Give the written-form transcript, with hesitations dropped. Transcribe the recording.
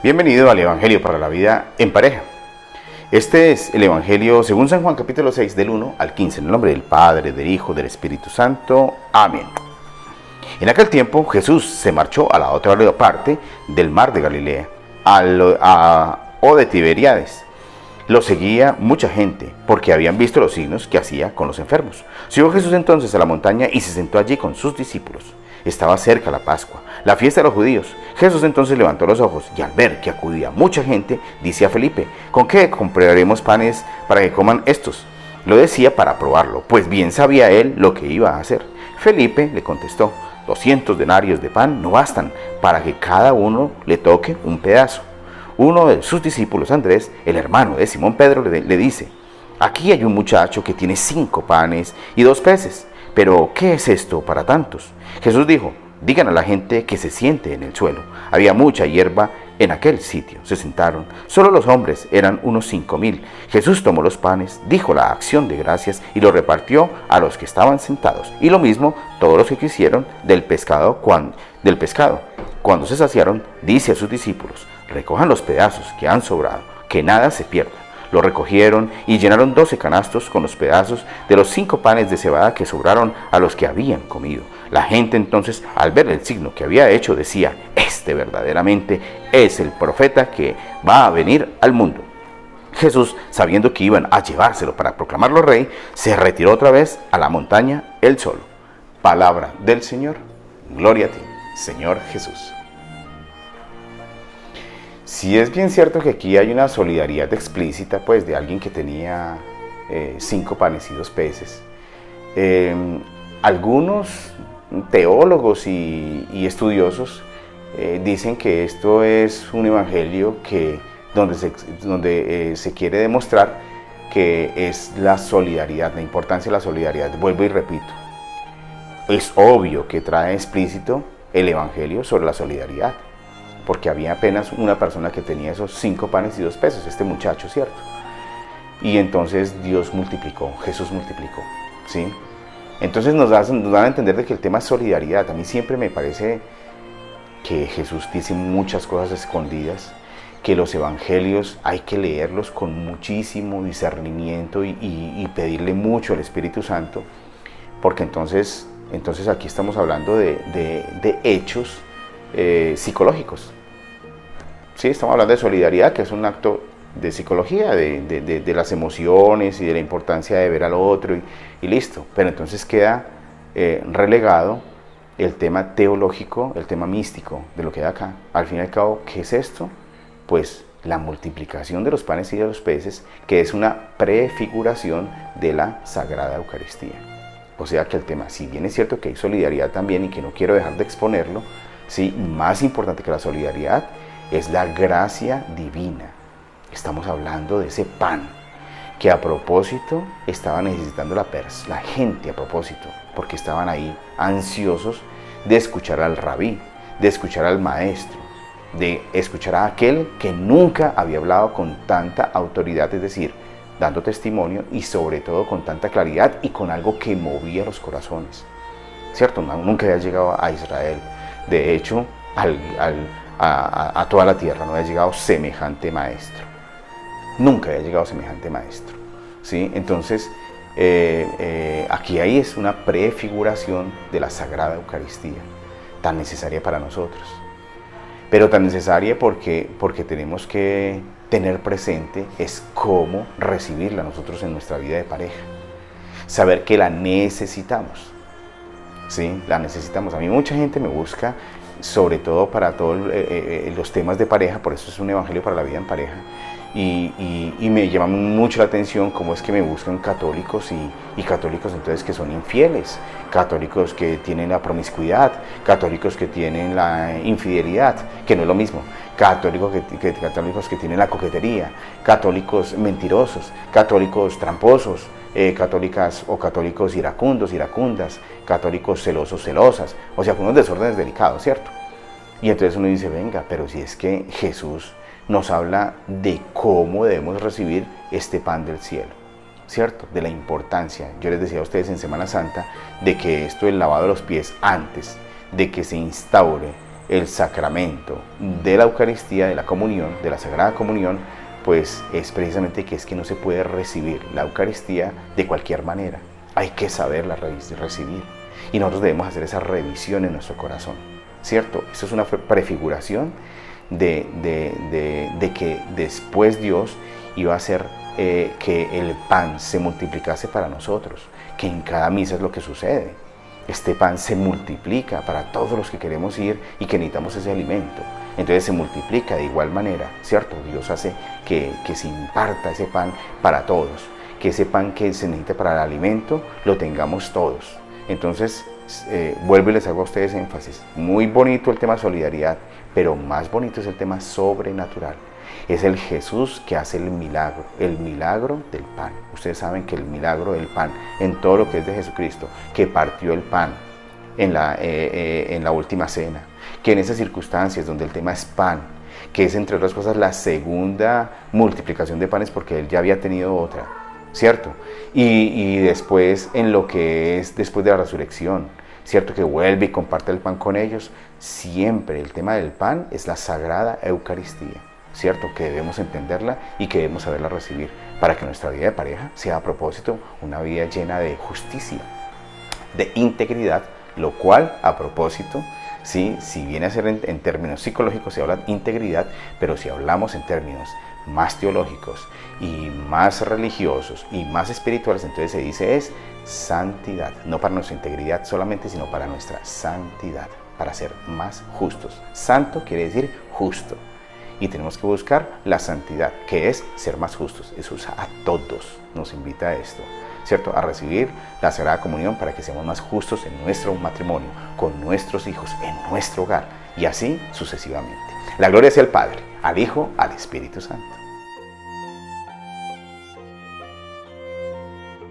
Bienvenido al Evangelio para la Vida en Pareja. Este es el Evangelio según San Juan capítulo 6 del 1 al 15, en el nombre del Padre, del Hijo, del Espíritu Santo. Amén. En aquel tiempo Jesús se marchó a la otra parte del mar de Galilea, o de Tiberíades. Lo seguía mucha gente, porque habían visto los signos que hacía con los enfermos. Subió Jesús entonces a la montaña y se sentó allí con sus discípulos. Estaba cerca la Pascua, la fiesta de los judíos. Jesús entonces levantó los ojos y al ver que acudía mucha gente, dice a Felipe: ¿con qué compraremos panes para que coman estos? Lo decía para probarlo, pues bien sabía él lo que iba a hacer. Felipe le contestó: 200 denarios de pan no bastan para que cada uno le toque un pedazo. Uno de sus discípulos, Andrés, el hermano de Simón Pedro, le dice: aquí hay un muchacho que tiene 5 panes y 2 peces, pero ¿qué es esto para tantos? Jesús dijo: digan a la gente que se siente en el suelo. Había mucha hierba en aquel sitio. Se sentaron. Solo los hombres eran unos 5,000. Jesús tomó los panes, dijo la acción de gracias y lo repartió a los que estaban sentados. Y lo mismo todos los que quisieron del pescado. Cuando se saciaron, dice a sus discípulos: recojan los pedazos que han sobrado, que nada se pierda. Lo recogieron y llenaron 12 canastos con los pedazos de los 5 panes de cebada que sobraron a los que habían comido. La gente entonces, al ver el signo que había hecho, decía: este verdaderamente es el profeta que va a venir al mundo. Jesús, sabiendo que iban a llevárselo para proclamarlo rey, se retiró otra vez a la montaña él solo. Palabra del Señor. Gloria a ti, Señor Jesús. Sí, es bien cierto que aquí hay una solidaridad explícita, pues, de alguien que tenía 5 panes y 2 peces. Algunos teólogos y estudiosos dicen que esto es un evangelio donde se quiere demostrar que es la solidaridad, la importancia de la solidaridad. Vuelvo y repito, es obvio que trae explícito el evangelio sobre la solidaridad, porque había apenas una persona que tenía esos 5 panes y 2 peces, este muchacho, ¿cierto? Y entonces Dios multiplicó, Jesús multiplicó, ¿sí? Entonces nos dan a entender de que el tema es solidaridad. A mí siempre me parece que Jesús dice muchas cosas escondidas, que los evangelios hay que leerlos con muchísimo discernimiento y pedirle mucho al Espíritu Santo, porque entonces aquí estamos hablando de hechos psicológicos. Sí, estamos hablando de solidaridad, que es un acto de psicología, de las emociones y de la importancia de ver al otro y listo. Pero entonces queda relegado el tema teológico, el tema místico de lo que hay acá. Al fin y al cabo, ¿qué es esto? Pues la multiplicación de los panes y de los peces, que es una prefiguración de la Sagrada Eucaristía. O sea que el tema, si bien es cierto que hay solidaridad también y que no quiero dejar de exponerlo, sí, más importante que la solidaridad es la gracia divina. Estamos hablando de ese pan que a propósito estaba necesitando la gente a propósito, porque estaban ahí ansiosos de escuchar al rabí, de escuchar al maestro, de escuchar a aquel que nunca había hablado con tanta autoridad, es decir, dando testimonio y sobre todo con tanta claridad y con algo que movía los corazones, ¿cierto? Nunca había llegado a Israel. De hecho, a toda la tierra no había llegado semejante maestro. Nunca había llegado semejante maestro, ¿sí? Entonces, aquí ahí es una prefiguración de la Sagrada Eucaristía, tan necesaria para nosotros. Pero tan necesaria porque tenemos que tener presente es cómo recibirla nosotros en nuestra vida de pareja. Saber que la necesitamos. Sí, la necesitamos. A mí mucha gente me busca, sobre todo para todos los temas de pareja, por eso es un evangelio para la vida en pareja, y me llama mucho la atención cómo es que me buscan católicos y católicos entonces que son infieles, católicos que tienen la promiscuidad, católicos que tienen la infidelidad, que no es lo mismo, católicos que tienen la coquetería, católicos mentirosos, católicos tramposos, católicos iracundos, iracundas, católicos celosos, celosas, o sea, con unos desórdenes delicados, ¿cierto? Y entonces uno dice, venga, pero si es que Jesús nos habla de cómo debemos recibir este pan del cielo, ¿cierto? De la importancia. Yo les decía a ustedes en Semana Santa de que esto del lavado de los pies antes de que se instaure el sacramento de la Eucaristía, de la comunión, de la Sagrada Comunión, pues es precisamente que es que no se puede recibir la Eucaristía de cualquier manera. Hay que saberla recibir. Y nosotros debemos hacer esa revisión en nuestro corazón, ¿cierto? Esto es una prefiguración de que después Dios iba a hacer que el pan se multiplicase para nosotros, que en cada misa es lo que sucede. Este pan se multiplica para todos los que queremos ir y que necesitamos ese alimento. Entonces se multiplica de igual manera, ¿cierto? Dios hace que se imparta ese pan para todos, que ese pan que se necesita para el alimento lo tengamos todos. Entonces, vuelvo y les hago a ustedes énfasis. Muy bonito el tema solidaridad, pero más bonito es el tema sobrenatural. Es el Jesús que hace el milagro del pan. Ustedes saben que el milagro del pan, en todo lo que es de Jesucristo, que partió el pan en la última cena, que en esas circunstancias donde el tema es pan, que es entre otras cosas la segunda multiplicación de panes porque él ya había tenido otra, ¿cierto? Y después en lo que es después de la resurrección, ¿cierto? Que vuelve y comparte el pan con ellos. Siempre el tema del pan es la Sagrada Eucaristía, ¿cierto? Que debemos entenderla y que debemos saberla recibir para que nuestra vida de pareja sea a propósito una vida llena de justicia, de integridad, lo cual a propósito, ¿sí? Si viene a ser en términos psicológicos se habla de integridad, pero si hablamos en términos más teológicos y más religiosos y más espirituales, entonces se dice es santidad, no para nuestra integridad solamente, sino para nuestra santidad, para ser más justos. Santo quiere decir justo. Y tenemos que buscar la santidad, que es ser más justos. Jesús a todos nos invita a esto, ¿cierto? A recibir la Sagrada Comunión para que seamos más justos en nuestro matrimonio, con nuestros hijos, en nuestro hogar, y así sucesivamente. La gloria sea al Padre, al Hijo, al Espíritu Santo.